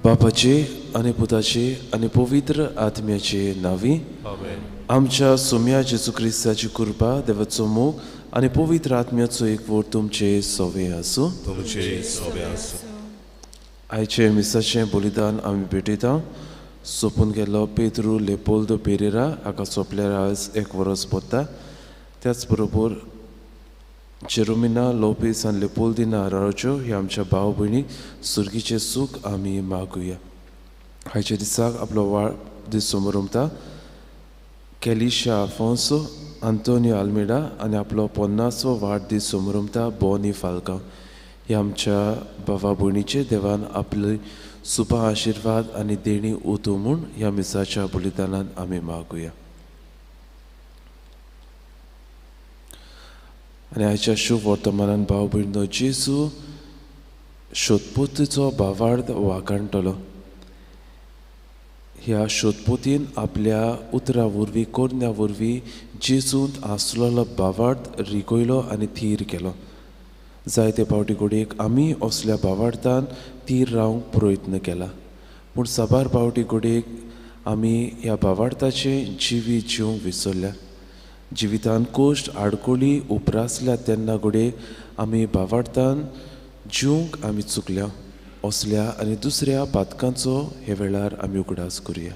बापाचे आनी पुताचे आनी पवित्र आत्म्याचे नावी आमच्या सोम्या जेजू क्रिस्ताची कृपा देवाचो मोग आनी पवित्र आत्म्याचो एक वोट तुमचे सोवे आसूं. आयचे मिसाचें बलिदान आमी भेटयता. सोपून गेलो पेद्रू लेपोल्दो पेरेरा हाका सोंपल्यार आयज 1 वरस पडटा. त्याच बरोबर जेरोमिना लोपेस आनी लेपोल्दिना आरावच्यो ह्या आमच्या भाव भयणी सुर्गीचें सूख आमी मागुया. आयच्या दिसाक आपलो वाडदीस समोरमता केलिशा आफोन्सो, आंतोनियो आल्मेडा आनी आपलो 50वो वाडदीस समोरमता बोनी फाल्का. ह्या आमच्या भावा भयणीचे देवान आपली सुपा आशिर्वाद आनी देणी उतू म्हूण ह्या मिसाच्या बलिदानान आमी मागुया. आनी आयच्या शुभ वर्तमानान भाव भयणीनो जेजू सोदपोतीचो भावार्थ वागणटलो. ह्या सोदपोतीन आपल्या उतरा वरवीं कोरन्या वरवीं जेजूंत आसलोलो भावार्थ रिगयलो आनी थीर केलो. जायते पावटी घडयेक आमी असल्या भावार्थान थीर रावंक प्रयत्न केला. पूण साबार पावटी घडयेक आमी ह्या भावार्थाचें जिवीत जिवंक विसरल्या. जिवितान कोश्ट आडकोळी उपरासल्या तेन्ना घडये आमी भावार्थान जिवंक आमी चुकल्या. असल्या आनी दुसऱ्या पातकांचो हे वेळार आमी उगडास करुया.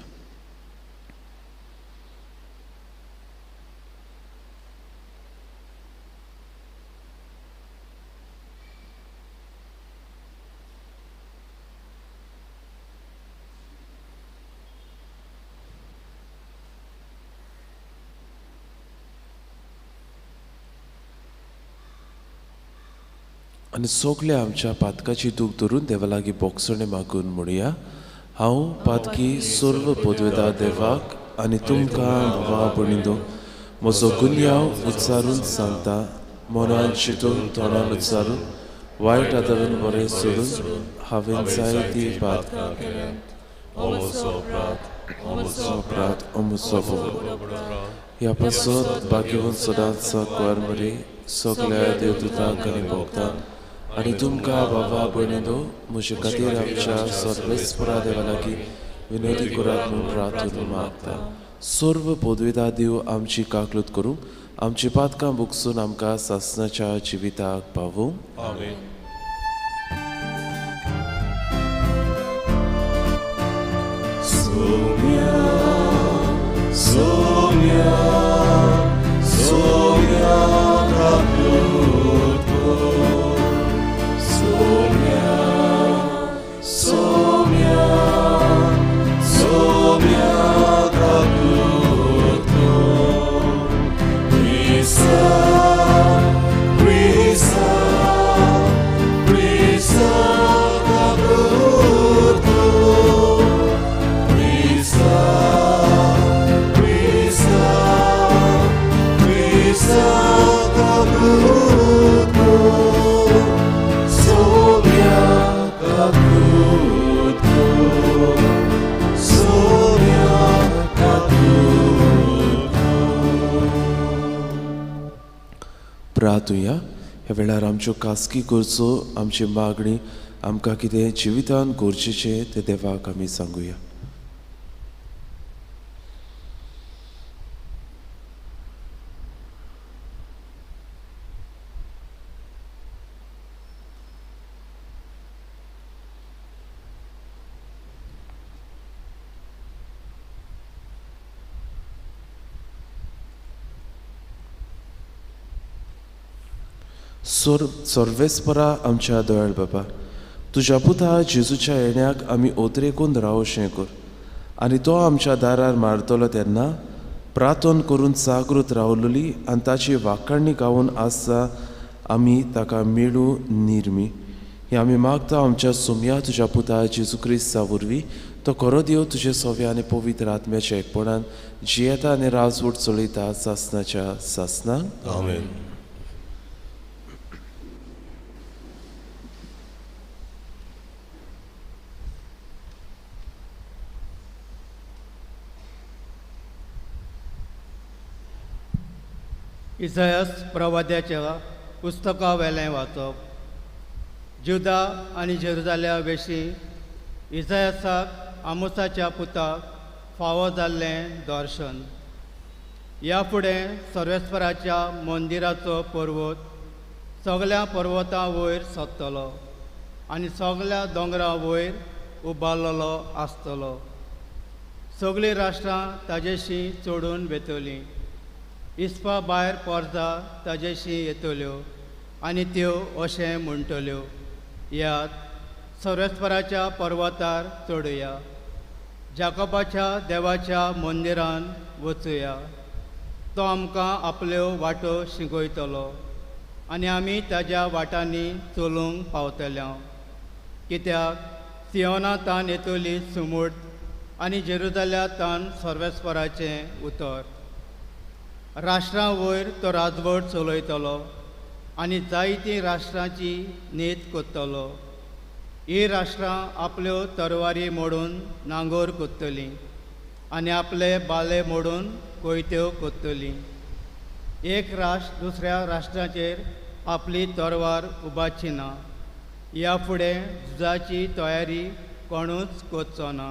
आनी सगल्या आमच्या पातकाची दूख धरून देवा लागीं बोगसणे मागून म्हणुया. हांव पातकी सर्व पदवेदार देवाक आनी तुमकां भावा भयणीनो म्हजो गुन्यांव उच्चारून सांगता. मनान चिंतून तोंडान उच्चारून वायट आदरून बरें सोडून हांवें जायती पातकां केल्यात. ह्या पासत भाग्यवन सदांच सकवार मरे सगल्या देवदूतांक आनी भोगतांक आनी तुमकां बाबा भयणीनो म्हजे खातीर आमच्या सर्वेस्परा देवा लागीं विनोदी करात म्हूण प्रार्थना मागता. सर्व पदवेदार देव आमची काकलूत करूं, आमची पातकां भोगसून आमकां सासणाच्या जिविताक पावूं. आमेन. सोम्या सोम्या सोम्या काकलूत कर. सोम्या सोम्या सोम्या काकलूत कर. प्रिसा प्रिसा प्रिसा काकलूत कर. प्रिसा प्रिसा प्रिसा काकलूत कर. प्रार्थुया. ह्या वेळार आमच्यो खासगी गरजो आमची मागणी आमकां कितें जिवितान गरजेचें तें देवाक आमी सांगुया. सर्वेस्परा आमच्या दयाळ बाबा, तुज्या पुता जेजूच्या येण्याक आमी ओतरेकून रावशें कर आनी तो आमच्या दारार मारतलो तेन्ना प्रार्थना करून जागृत रावलोली आनी ताची वाखाणणी गावून आसा आमी ताका मेळू निर्मी. हे आमी मागता आमच्या सोम्या तुज्या पुता जेजू क्रिस्ता वरवीं. तो खरो देव तुजे सोव्या आनी पवित्र आत्म्याच्या एकपणान जियेता आनी राजवट चलयता सासणाच्या सासणाक. आमेन. इसायास प्रवाद्याच्या पुस्तका वेलें वाचप. जुदा आनी जेरुजाल्या विशीं इसायासाक आमोसाच्या पुताक फावो जाल्लें दर्शन. ह्या फुडें सर्वेस्पराच्या मंदिराचो पर्वत सगळ्या पर्वतां वयर सोदतलो आनी सगळ्या दोंगरां वयर उबारलेलो आसतलो. सगळीं राष्ट्रां ताजेशी चडून वेतलीं. इस्पा भायर पर्जा ताजेशी येतल्यो आनी त्यो अशें म्हणटल्यो, यात सर्वेस्पराच्या पर्वतार चडुया, जाकोबाच्या देवाच्या मंदिरान वचुया. तो आमकां आपल्यो वाटो शिकयतलो आनी आमी ताज्या वाटांनी चलूंक पावतल्या. कित्याक सियोनांतान येतली सुमूट आनी जेरुसलेमांतान सर्वेस्पराचें उतर. राष्ट्रां वयर तो राजवट चलयतलो आनी जायतीं राष्ट्रांची नीत कोत्तलो. ही राष्ट्रां आपल्यो तरवारी मोडून नांगोर कोत्तलीं आनी आपले बाले मोडून कोयत्यो कोत्तलीं. एक राष्ट्र दुसऱ्या राष्ट्राचेर आपली तरवार उबारची ना. ह्या फुडें झुजाची तयारी कोणूच कोचचो ना.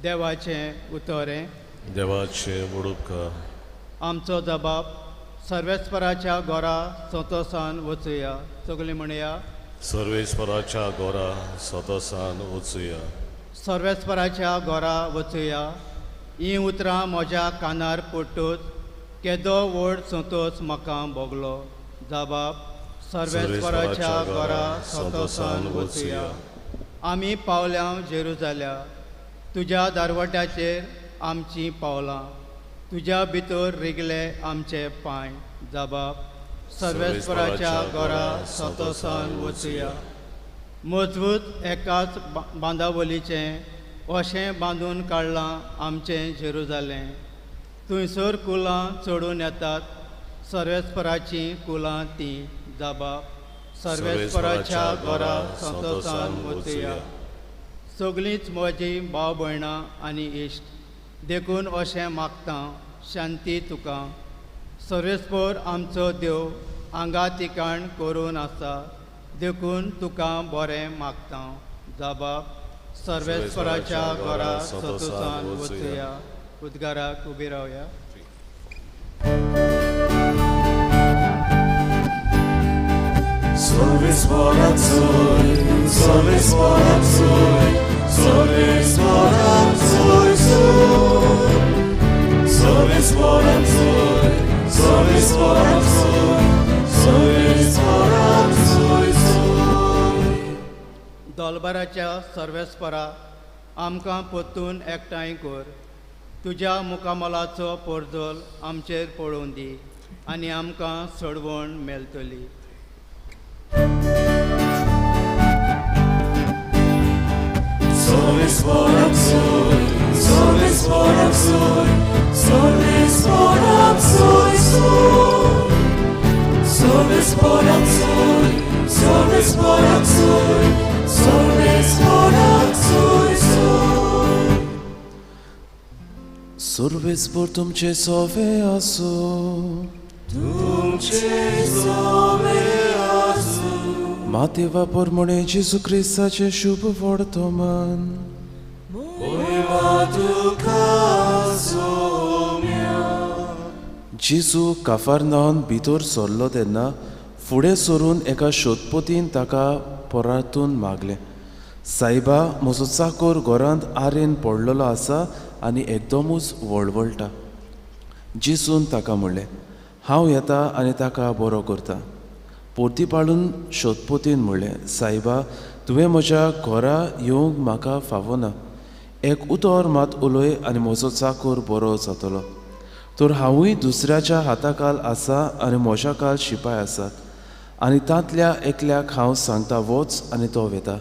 देवाचें उतरें. देवाचे मुडुपकार. आमचो जबाब सर्वेस्पराच्या घरा संतोसान वचुया. सगळीं म्हणया, सर्वेस्पराच्या घोरा सतोसान वचुया. सर्वेस्पराच्या घरा वचुया. हीं उतरां म्हज्या कानार पडटूच केदो व्हड संतोश म्हाका भोगलो. जबाब सर्वेस्पराच्या घरा संतोसान वचुया. आमी पावल्या जेरुसलेम. तुज्या दारवट्याचेर आमचीं पावलां. तुज्या भितर रिगले आमचे पांय. जबाब सर्वेस्पराच्या घरा संतोसान वचुया. मजबूत एकाच बांदावलीचें अशें बांदून काडलां आमचें जेरुसलेम. थंयसर कुलां चडून येतात, सर्वेस्पराचीं कुलां तीं. जबाब सर्वेस्पराच्या घरा संतोसान वचुया. सगळींच म्हजीं भाव भयणां आनी इश्ट, देखून अशें मागता, शांती तुका. सर्वेस्पर आमचो देव हांगा तिकाण करून आसा, देखून तुका बरें मागता. जबाब सर्वेस्पराच्या घरा संतोसान वचुया. उद्गाराक उबी रावया. सर्वेस्पराचोय, सर्वेस्पराचोय, सर्वेस्पराचोय सोय. सर्वेस्पराचोय, सर्वेस्पराचोय, सर्वेस्पराचोय सोय. दोलबाराच्या सर्वेस्परा आमकां परतून एकठांय कर. तुज्या मुखामलाचो पोरजोल आमचेर पळोवन दी आनी आमकां सोडवण मेळटली. सर्वेस्पराचोय, सर्वेस्पराचोय, सर्वेस्पराचोय सोय. सर्वेस्पराचोय, सर्वेस्पराचोय, सर्वेस्पराचोय सोय. सर्वेस्पर तुमचे सोवे आसो. तुमचे सोवे आसूं. मातेवा पोरमोणे जेजू क्रिस्ताचे शुभ वर्तमान. महिमा तुका सोम्या. जेजू काफारनान भितर सरलो तेन्ना फुडें सरून एका शोधपोतीन ताका पोरांतून मागलें, सायबा, म्हजो चाकर घरांत आरेन पडलेलो आसा आनी एकदमूच वळवळटा. जेजून ताका म्हणलें, हांव येता आनी ताका बरो करता. परती पाळून शोधपोतीन म्हणलें, सायबा, तुवें म्हज्या घरा येवंक म्हाका फावो ना. एक उतर मात उलय आनी म्हजो चाकर बरो जातलो. तर हांवूय दुसऱ्याच्या हाताखाल आसा आनी म्हज्या काल शिपाय आसात. आनी तांतल्या एकल्याक हांव सांगता वच आनी तो वेता,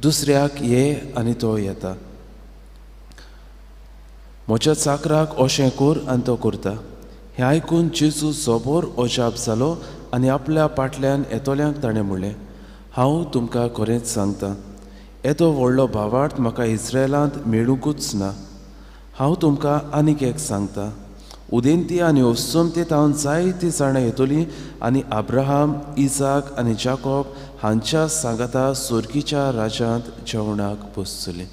दुसऱ्याक ये आनी तो येता. म्हज्या चाकराक अशें कर आनी तो करता. हें आयकून जेजू सोबोर अजाप जालो आनी आपल्या पाटल्यान येतोल्यांक ताणें म्हणलें, हांव तुमकां खरेंच सांगता, येदो व्हडलो भावार्थ म्हाका इस्रायलांत मेळूंकूच ना. हांव तुमकां आनीक एक सांगता, उदेंती आनी ओस्तोमती तावन जायतीं जाणां येतलीं आनी अब्राहम, इसाक आनी जाकोब हांच्या सांगाता सुर्गीच्या राज्यांत जेवणाक बसतलीं.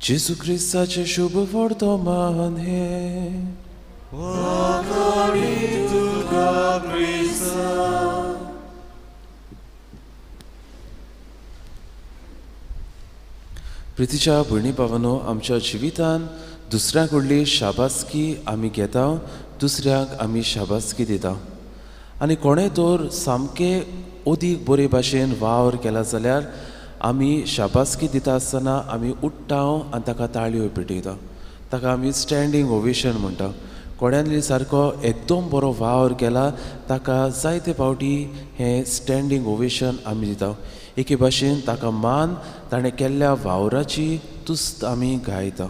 जेजू क्रिस्ताचे शुभ वर्तमान हे वखाणी तुका क्रिस्ता. प्रितीच्या भयणी भावांनो, आमच्या जिवितान दुसऱ्याक व्हडली शाबासकी आमी घेता, दुसऱ्याक आमी शाबासकी दिता. आनी कोणें तर सामकें अदीक बरे भाशेन वावर केला जाल्यार आमी शाबासकी दिता आसतना आमी उठ्ठा आनी ताका ताळयो पेटयता. ताका आमी स्टँडींग ओवेशन म्हणटा. कोण्यान सारको एकदम बरो वावर केला ताका जायते फावटी हें स्टँडींग ओवेशन आमी दिता. एके भाशेन ताका मान ताणें केल्ल्या वावराची तुस्त आमी गायता.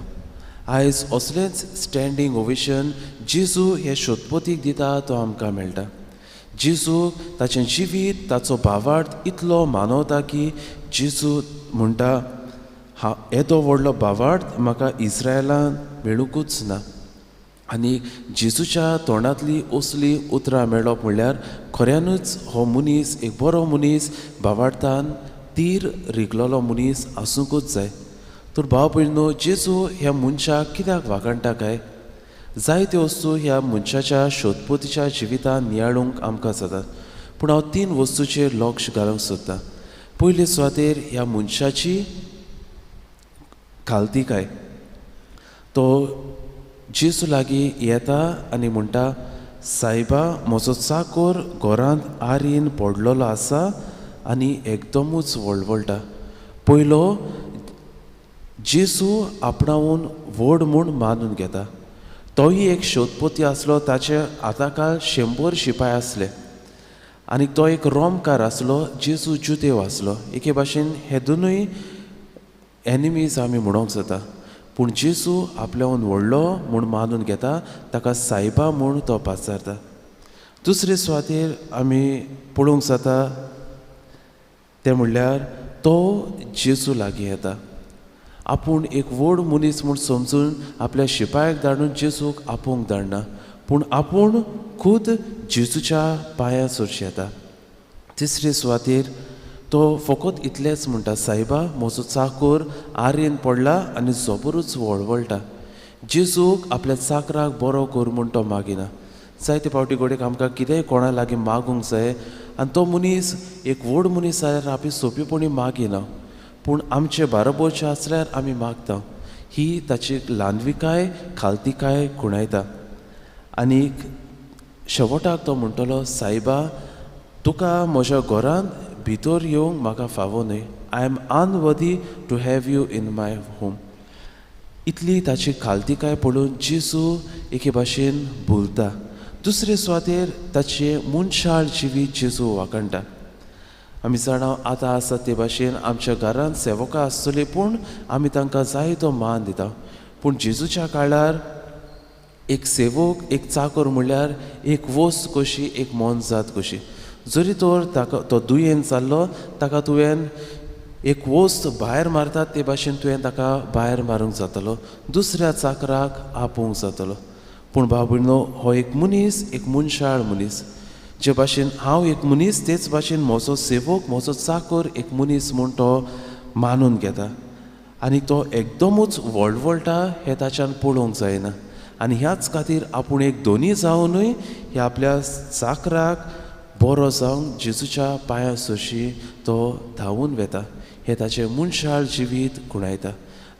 आयज असलेंच स्टँडींग ओवेशन जेजू हे शोधपोतीक दिता तो आमकां मेळटा. जेजूक ताचें जिवीत ताचो भावार्थ इतलो मानवता की जेजू म्हणटा येदो व्हडलो भावार्थ म्हाका इस्रायलान मेळूंकूच ना. आनी जेजूच्या तोंडांतली असली उतरां मेळप म्हणल्यार खऱ्यानूच हो मनीस एक बरो मनीस भावार्थान तीर रिगलोलो मनीस आसूंकूच जाय. तर भाव भयणो, जेजू ह्या मनशाक कित्याक वागणटा काय? जायत्यो वस्तू ह्या मनशाच्या शोधपोतीच्या जिवितान नियाळूंक आमकां जातात. पूण हांव 3 वस्तूचेर लक्ष घालूंक सोदतां. पयले सुवातेर ह्या मनशाची खालतीकाय. तो जेजू लागीं येता आनी म्हणटा, सायबा, म्हजो चाकर घरांत आरीन पडलेलो आसा आनी एकदमूच वळवळटा. पयलो जेजू आपणावून व्हड म्हूण मानून घेता. तोय एक शोधपोती आसलो. ताचे आताकाल 100 शिपाय आसले आनी तो एक रोमकार आसलो. जेजू जुदेव आसलो. एके भाशेन हे दोनूय एनिमीज आमी म्हणूंक जाता. पूण जेजू आपल्याहून व्हडलो म्हूण मानून घेता. ताका सायबा म्हूण तो पाचारता. दुसरे सुवातेर आमी पळोवंक जाता तें म्हणल्यार तो जेजू लागीं येता. आपूण एक व्हड मनीस म्हूण समजून आपल्या शिपायाक धाडून जेजूक आपूंक धाडना, पूण आपूण खूद जेजूच्या पांयां चडशी येता. तिसरे सुवातेर तो फकत इतलेंच म्हणटा, सायबा, म्हजो चाकर आर्येन पडला आनी जोबरूच वळवळटा. जेजूक आपल्या चाकराक बरो कर म्हूण तो मागिना. जायते फावटी घडये आमकां कितेंय कोणा लागीं मागूंक जाय आनी तो मनीस एक व्हड मनीस जाल्यार आमी सोंपेपणी मागिना, पूण आमचे बाराबरचे आसल्यार आमी मागता. ही ताची ल्हानविकाय, खालतीकाय खुणायता. आनीक शेवटाक तो म्हणटलो, सायबा, तुका म्हज्या घरांत भितर येवंक म्हाका फावो न्हय. I am unworthy to have you in my home. इतली ताची खालतीकाय पळोवन जेजू एके भाशेन भुलता. दुसरे सुवातेर ताचे मनशाळ जिवीत जेजू वाखणटा. आमी जाणा आतां आसा ते भाशेन आमच्या घरांत सेवकां आसतलीं, पूण आमी तांकां जाय तो मान दिता. पूण जेजूच्या काळार एक सेवक, एक चाकर म्हणल्यार एक वस्त कशी, एक मोनजात कशी. जरी तर ताका तो दुयेंत जाल्लो, ताका तुवें एक वस्त भायर मारतात ते भाशेन तुवें ताका भायर मारूंक जातालो, दुसऱ्या चाकराक आपोवंक जातालो. पूण भाव भयणो, हो एक मनीस, एक मनशाळ मनीस. जे भाशेन हांव एक मनीस, तेच भाशेन म्हजो सेवक, म्हजो चाकर एक मनीस म्हूण तो मानून घेता. आनी तो एकदमूच वळवळटा हें ताच्यान पळोवंक जायना. आनी ह्याच खातीर आपूण एक दोनी जावनूय ह्या आपल्या चाकराक बरो जावंक जेजूच्या पांयां सरशी तो धांवून वेता. हें ताचें मनशाळ जिवीत खुणायता.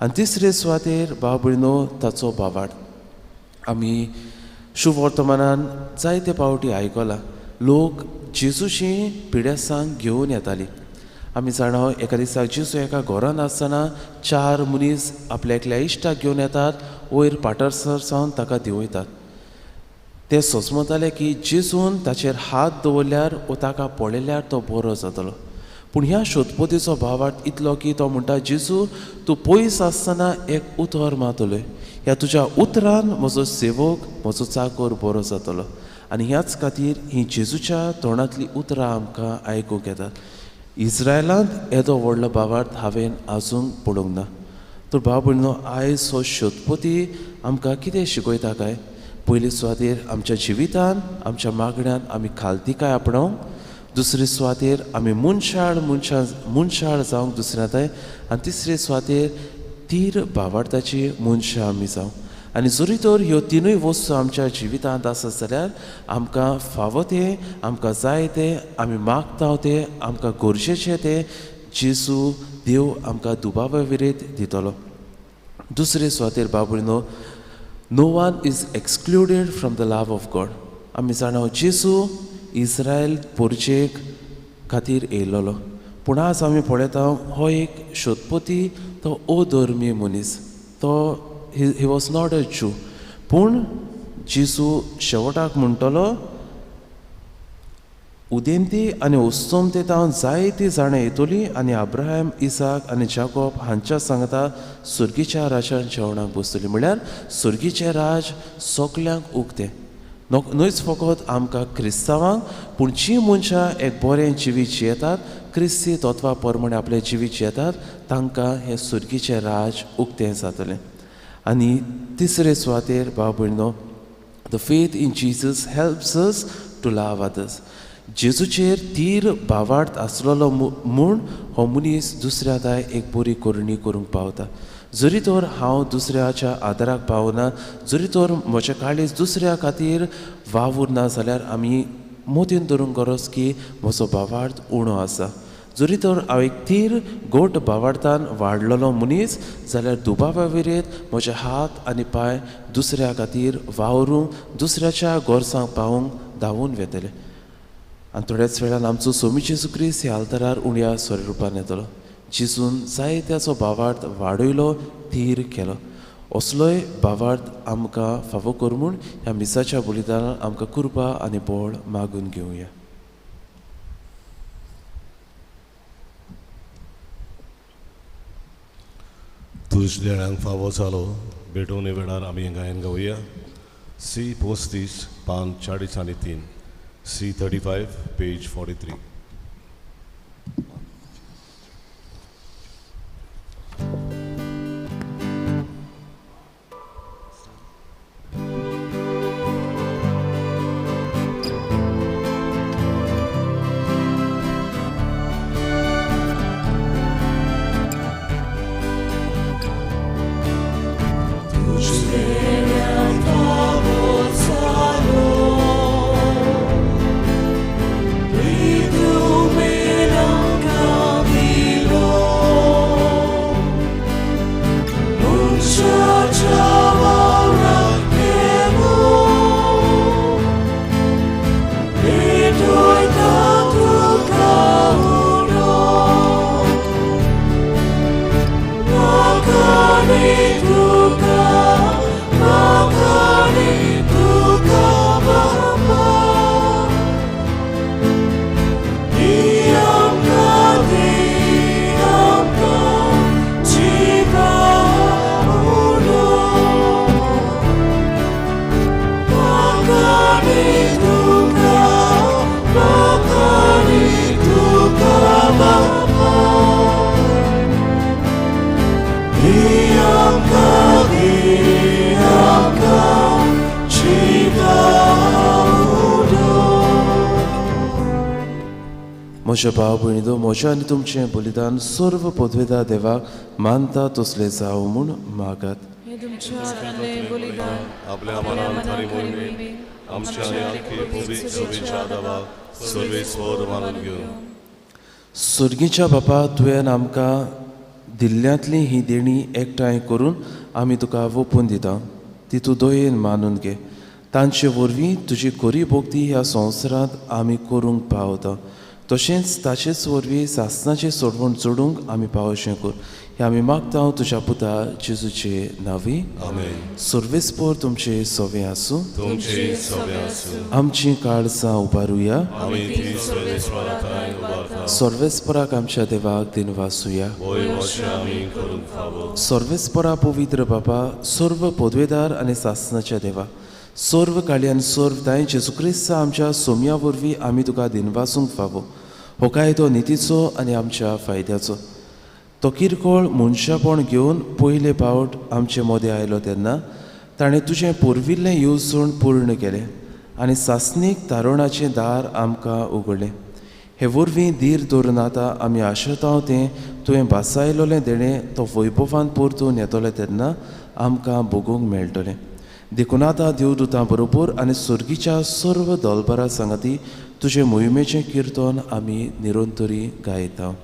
आनी तिसरे सुवातेर भाव भयणो, ताचो भावार्थ. आमी शुभ वर्तमानान जायते फावटी आयकलां, लोक जेजूची पिडेसांक घेवन येतालीं. आमी जाणा एका दिसाक जेजू एका घरान आसतना 4 मनीस आपल्या एकल्या इश्टाक घेवन येतात, वयर पाटरसर सावन ताका देंवयतात. ते सोंसमताले की जेजून ताचेर हात दवरल्यार वो ताका पळयल्यार तो बरो जातलो. पूण ह्या शोधपोतीचो भावार्थ इतलो की तो म्हणटा, जेजू, तूं पयस आसतना एक उतर मातलोय. ह्या तुज्या उतरान म्हजो सेवक, म्हजो चाकर बरो जातलो. आनी ह्याच खातीर ही जेजूच्या तोंडांतली उतरां आमकां आयकूंक येतात. इस्रायलांत येदो व्हडलो भावार्थ हांवें आजून पळोवंक ना. तर भाव भयणो, आयज हो शोधपोती आमकां कितें शिकयता काय? पयले सुवातेर आमच्या जिवितान, आमच्या मागण्यांत आमी खालतीकाय आपणावंक, दुसरे सुवातेर आमी मनशाळ जावंक दुसऱ्या जाय आनी तिसरे सुवातेर तीर भावार्थाची मनशां आमी जावं आनी जरी तर ह्यो तिनूय वस्तू आमच्या जिवितांत आसत जाल्यार आमकां फावो ते आमकां जाय ते आमी मागता ते आमकां गरजेचे ते जेजू देव आमकां दुबावा विरेत दितलो. दुसरे सुवातेर बाबुळीनो no one is excluded from the love of God. आमी जाणा जेजू इस्रायल पोरचेक खातीर येयलोलो पूण आज आमी पळयता हो एक शोधपोती तो अधर्मी मनीस तो he was not a Jew. पूण जेजू शेवटाक म्हणटलो उदेंती आनी उस्तोमते तावन जायतीं जाणां येतलीं आनी अब्राहम इसाक आनी जाकोब हांच्या सांगता सुर्गीच्या राजान जेवणाक बसतलीं. म्हळ्यार सुर्गीचें राज सगल्यांक उक्तें न्हूच फकत आमकां क्रिस्तांवांक पूण जीं मनशां एक बरें जिवीत जियेतात क्रिस्ती तत्वां प्रमाणे आपलें जिवीत जियेतात तांकां हें सुर्गीचें राज उक्तें जातलें. आनी तिसरे सुवातेर भाव भयणो the faith in Jesus helps us to love others. जेजूचेर तीर भावार्थ आसलेलो म्हूण हो मनीस दुसऱ्या दाय एक बरी करणी करूंक पावता. जरी तर हांव दुसऱ्याच्या आदाराक पावना जरी तर म्हजें काळीज दुसऱ्या खातीर वावूर ना जाल्यार आमी मोतीन धरूंक गरज की म्हजो भावार्थ उणो आसा. जरी तर हांव एक तीर गोट भावार्थान वाडलेलो मनीस जाल्यार दुबावा विरेत म्हजे हात आनी पांय दुसऱ्या खातीर वावरूंक दुसऱ्याच्या गोरसांक पावूंक धांवून वेतले. आनी थोड्याच वेळान आमचो सोमी जेजू क्रिस्त ह्या आल्तारार उण्या स्वरूपान येतलो. जेजून जायत्याचो भावार्थ वाडयलो तीर केलो. असलोय भावार्थ आमकां फावो कर म्हूण ह्या मिसाच्या बलिदानान आमकां कृपा आनी बळ मागून घेवया. तुज देणांक फावो जालो भेटोवने वेळार आमी गायन गावया. सी 35 पान 43 सी 35 पेज 43. म्हज्या भाव भयणीदो म्हजें आनी तुमचें बलिदान सर्व पदवेदार देवाक मानता तसलें जावं म्हूण मागात. आपल्या मनान थारी मोहिमे आमच्या आनी आख्खे पवित्र सभेच्या देवाक सर्वेस्वर मानून घेवन. सुर्गीच्या बापा तुवें आमकां दिल्ल्यांतली ही देणी एकठांय करून आमी तुका ओपून दिता ती तूं दयेन मानून घे. तांचे वरवीं तुजी खरी भोक्ती ह्या संवसारांत आमी करूंक पावता. तशेंच ताचेच वरवीं सासणाचें सोडवण जोडूंक आमी पावचें कर. हें आमी मागता तुज्या पुता जेजूचे नांवी. आमेन. सर्वेस्पर तुमचे सवे आसूं. तुमचे सवे आसूं. आमची काळजां उबारुया. आमी ती सर्वेस्पराकाय उबारता. सर्वेस्पराक आमच्या देवाक दिनवासुया. होय अशें आमी करूंक फावो. सर्वेस्परा पवित्र बापा सर्व पदवेदार आनी सासणाच्या देवा सर्व काळी आनी सर्व दाय जेजू क्रिस्त आमच्या सोम्या वरवीं आमी तुका दिनवासूंक फावो. हो कायदो नितीचो आनी आमच्या फायद्याचो. तो किरकोळ मनशापण घेवन पयले फावट आमचे मदें आयलो तेन्ना ताणें तुजें पुर्विल्लें येवजण पूर्ण केलें आनी सासणीक तारुणाचें दार आमकां उगडलें. हे वरवीं धीर दवरून आतां आमी आशेतांव तें तुवें बासायलोलें देणें तो वैभवान परतून येतोलें तेन्ना आमकां भोगूंक मेळटलें. देखून आतां देवदूतां बरोबर आनी सुर्गीच्या सर्व दोलबारा सांगाती तुजे मोहिमेचें किर्तन आमी निरंतरी गायता.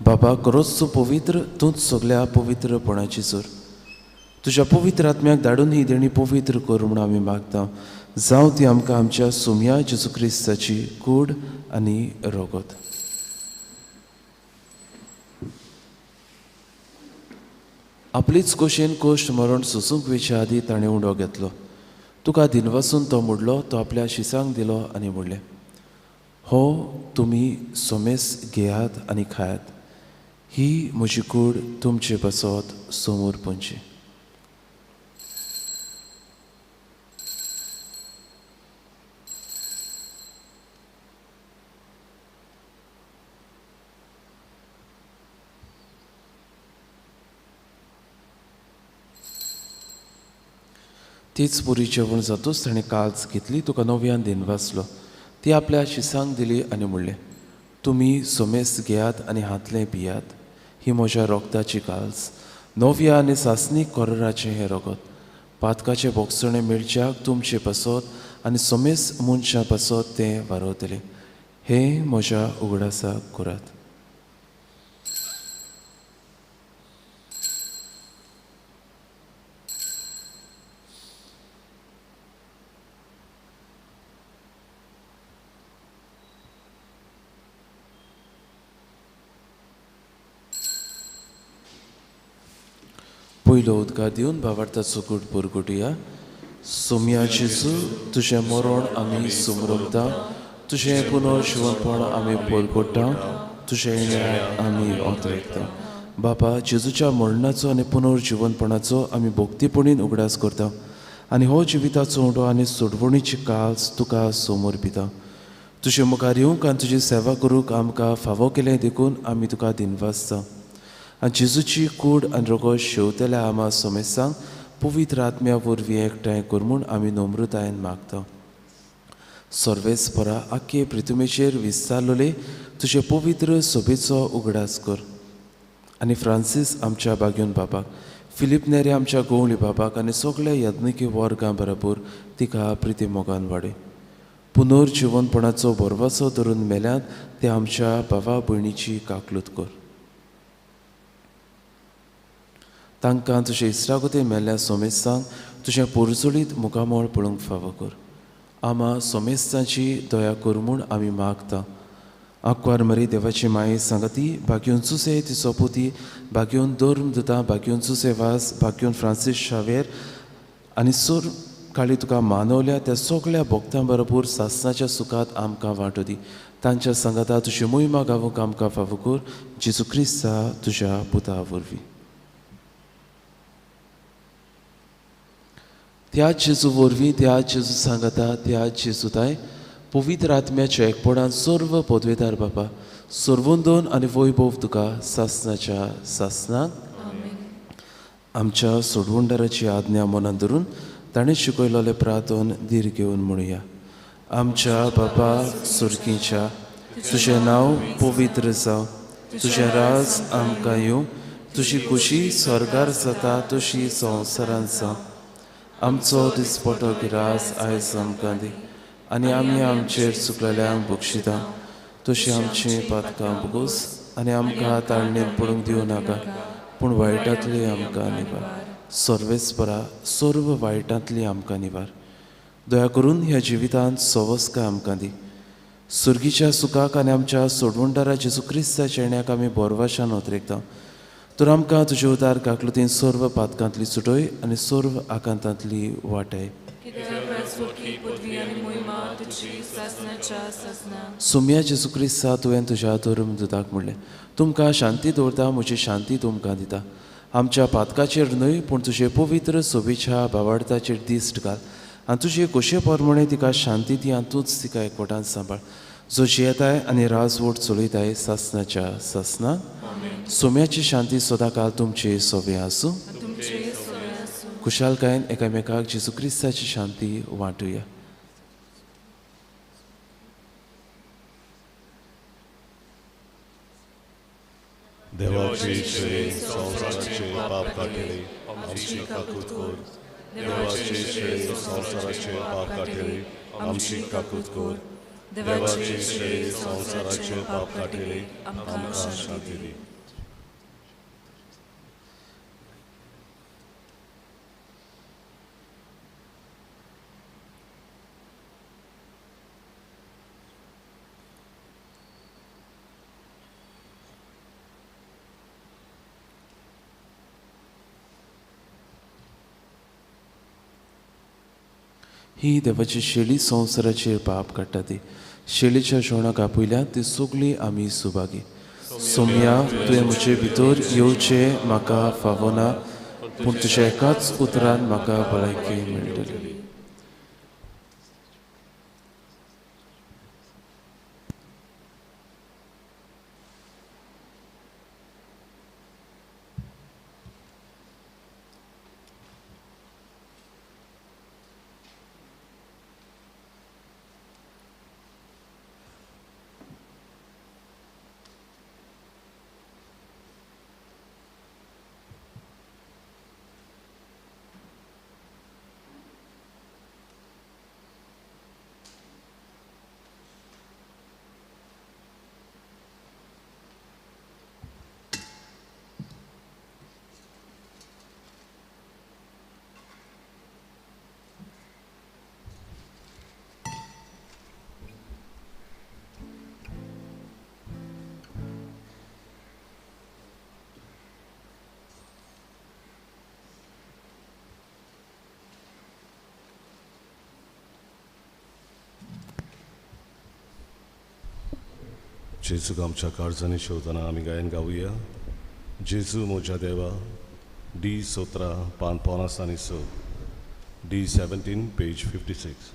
बाबा खरोच तूं पवित्र, तूंच सगल्या पवित्रपणाची जोर. तुज्या पवित्र आत्म्याक धाडून ही देणी पवित्र कर म्हूण आमी मागता. जावं ती आमकां आमच्या सुम्या जेजू क्रिस्ताची कूड आनी रगत. आपलीच कोशेन कोश्ट मरण सोसूंक वेच्या आदीं ताणें उंडो घेतलो. तुका दिनवासून तो मोडलो, तो आपल्या शिसांक दिलो आनी म्हणलें, हो तुमी सोमेस घेयात आनी खायात. ही म्हजी कूड तुमचे बसत समोर पोंची. तीच पुरी जेवण जातूच ताणें काल्स घेतली, तुका नव्यान दिनवासलो. ती आपल्या शिसांक दिली आनी म्हणलें, तुमी सोमेस घेयात आनी हातलें पियात. ही म्हज्या रोगताची काल्स, नव्या आनी सासनीक कोराचें हें रगत. पातकाचे बोगसणे मेळच्याक तुमचे पासत आनी सोमेस मनशां पासत तें वारवतलें. हें म्हज्या उगडासाक करात. पयलो उदका दिवन भावार्थाचो कूड पुरगुटुया. सोम्या जेजू, तुजें मरण आमी सुमरमता, तुजें पुनर्जीवनपण आमी पोरगोडटा, तुजे येण्यार आमी ओंतवेकता. बाबा, जेजूच्या मरणाचो आनी पुनर्जीवनपणाचो आमी भोक्तीपणीन उगडास करता आनी हो जिविताचो उंडो आनी सोडवणीची काल्स तुका समोर पिता. तुजे मुखार येवंक आनी तुजी सेवा करूंक आमकां फावो केलें देखून आमी तुका दिनवासता. आनी जेजूची कूड आनी रगत शेवतल्या आमा सोमेसांक पवित्र आत्म्या वरवीं एकठांय कर म्हूण आमी नम्रतायेन मागता. सर्वेस्परा आख्खे पृथ्वीचेर विस्तारलोले तुजे पवित्र सोबेचो उगडास कर. आनी फ्रांसीस आमच्या बागेवन बाबाक, फिलीप नेरे आमच्या गोवळी बाबाक आनी सगळ्या यत्निकी वर्गां बरोबर तिका प्रिती मोगान वाडय. पुनर्जीवनपणाचो बोरवासो धरून मेल्यांत ते आमच्या भावा भयणीची काकलूत कर. तांकां तुजे इश्टागोते मेल्ल्या सोमेसांक तुजें पोरजोळीत मुखामळ पळोवंक फावो कर. आमा सोमेस्तांची दया कर म्हूण आमी मागता. आंकवार मरी देवाची माये सांगाती, भाग्योन चुसे तिचो पुती, भाग्योन धर्म दुता, भाग्योन चुसे वास, भाग्योन फ्रांसीस शावेर आनी सोर काळी तुका मानवल्या त्या सगळ्या भक्तां बरोबर सासणाच्या सुखात आमकां वांटो दी. तांच्या सांगाता तुजी मोहिमा गावूंक आमकां फावो कर. जेजू क्रिस्ता तुज्या पुता वरवीं. त्या जेजू वरवीं, त्या जेजू सांगाता, त्या जेजूताय पवित्र आत्म्याच्या एकपणान सर्व पदवेदार बाबा सर्वोंदोन आनी वैभव तुका सासणाच्या सासणाक आमच्या सोडवणदाराची आज्ञा मनान धरून ताणें शिकयलोले प्रार्थन धीर घेवन म्हणुया. आमच्या बाबा सुर्गीच्या, तुजें नांव पवित्र जावं, तुजें राज आमकां येवं, तुजी खुशी स्वर्गार जाता तशी संवसारांत जावं. आमचो दिसपटो गिरास आयज आमकां दी. आनी आमी आमचेर चुकलेल्यांक बक्षिता तशी आमची पातकां बुगूस आनी आमकां ताळणेन पडूंक दिवं नाका पूण वायटांतली आमकां निवार सर्वेस्परा सर्व वायटांतली आमकां निवार दया करून ह्या जिवितांत सवस्काय आमकां दी सुर्गीच्या सुखाक आनी आमच्या सोडवणदारा जेजू क्रिस्ताच्या येण्याक आमी बोरवाशान उतरेकता तर आमकां तुजे उदार काकलुतीन सर्व पातकांतली सुटोय आनी सर्व आकांतांतली वाटाय सोम्या जेजू क्रिस्ता तुवें तुज्या धर्मदुताक म्हणलें तुमकां शांती दवरता म्हजी शांती तुमकां दिता आमच्या पातकाचेर न्हय पूण तुजे पवित्र सोबीच्या बावार्थाचेर दिश्ट घाल आनी तुजे खोशे प्रमाणे तिका शांती दी आनी तूंच तिका एकवटान सांबाळ जो जियेताय आनी राजवट चलयताय सासनाच्या सासना सोम्याची शांती सदां काल तुमचे सोबे आसूं खुशालकायेन एकामेकाक जेजू क्रिस्ताची शांती वांटुया देवाची श्रेय संवसाराचे पाप काटेले आमची काकूत कोर देवाची श्रेय संवसाराचे पाप काटेले आमची काकूत कोर देवाची श्रेय संवसाराचे पाप काटेले आमकां शांती दी ही देवाची शेळी संवसाराचेर पाप काडटा ती शेळीच्या जेवणाक आपयल्यात ती सगळी आमी सुभागी सोम्या तुवें म्हजे भितर येवचें म्हाका फावो ना पूण तुज्या एकाच उतरान म्हाका भलायकी मेळटली जेजूक आमच्या काळजांनी शेवतना आमी गायन गावुया जेजू म्हज्या देवा D17 पान 50 आनी 6 D17 पेज 56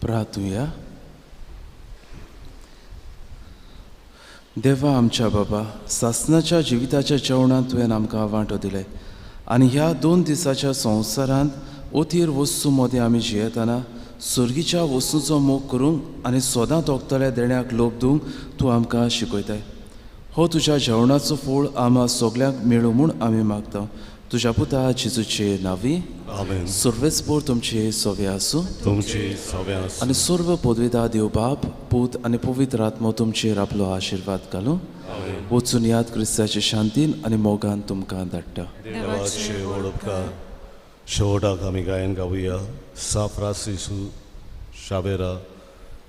प्रार्थूया. देवा आमच्या बाबा, सासणाच्या जिविताच्या जेवणांत तुवें आमकां वांटो दिले आनी ह्या 2 दिसाच्या संवसारांत ओथीर वस्तू मदें आमी जियेतना सुर्गीच्या वस्तूंचो मोग करूंक आनी सोदां तोगतल्या देण्याक लोभ दिवंक तूं आमकां शिकयताय. हो तुज्या जेवणाचो फळ आम्हा सगल्यांक मेळूं म्हूण आमी मागता. तुज्या पुता जेजूचे नांवी. आमेन. सर्वेस्पोर तुमचे सोवे आसूं. तुमची सव्यास आनी सर्व पदवेदार देव बाप, पूत आनी पवित्र आत्मो तुमचेर आपलो आशिर्वाद घालूं. वचून याद क्रिस्ताचे शांतीन आनी मोगान तुमकां धाडटा. देवाचे उपकार शेवटाक आमी गायन गावुया. सा फ्रांसिसू शावेरा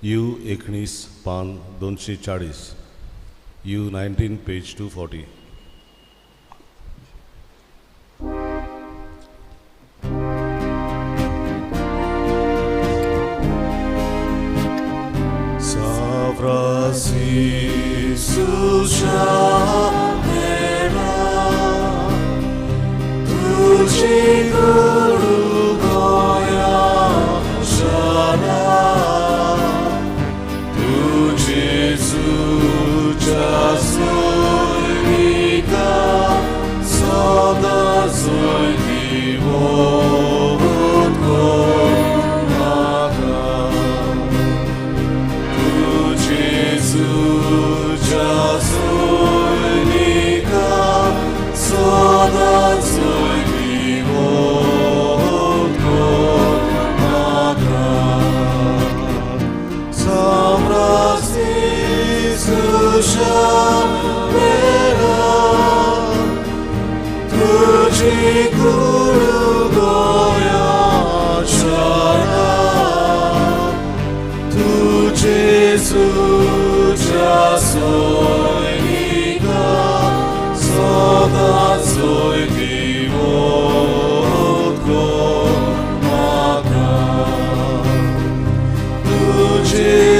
यू 19 पान 240 you 19 page 240. Sa Francisco Xaviera, tuci guru goya shana, tu Jesu jasonika, soda zoidivo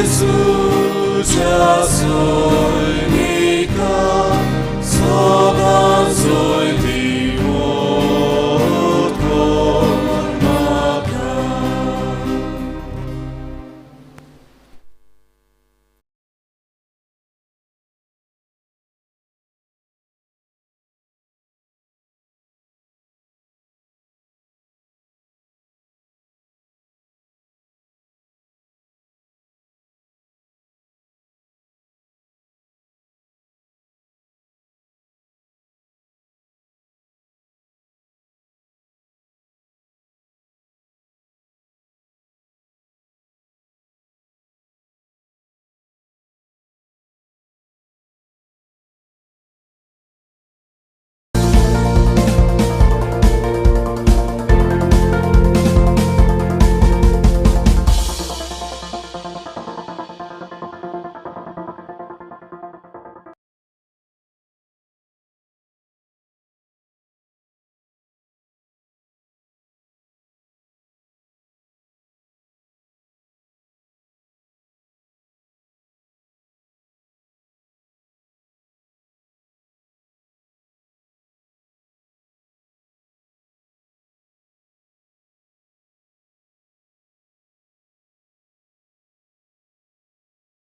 Jesus,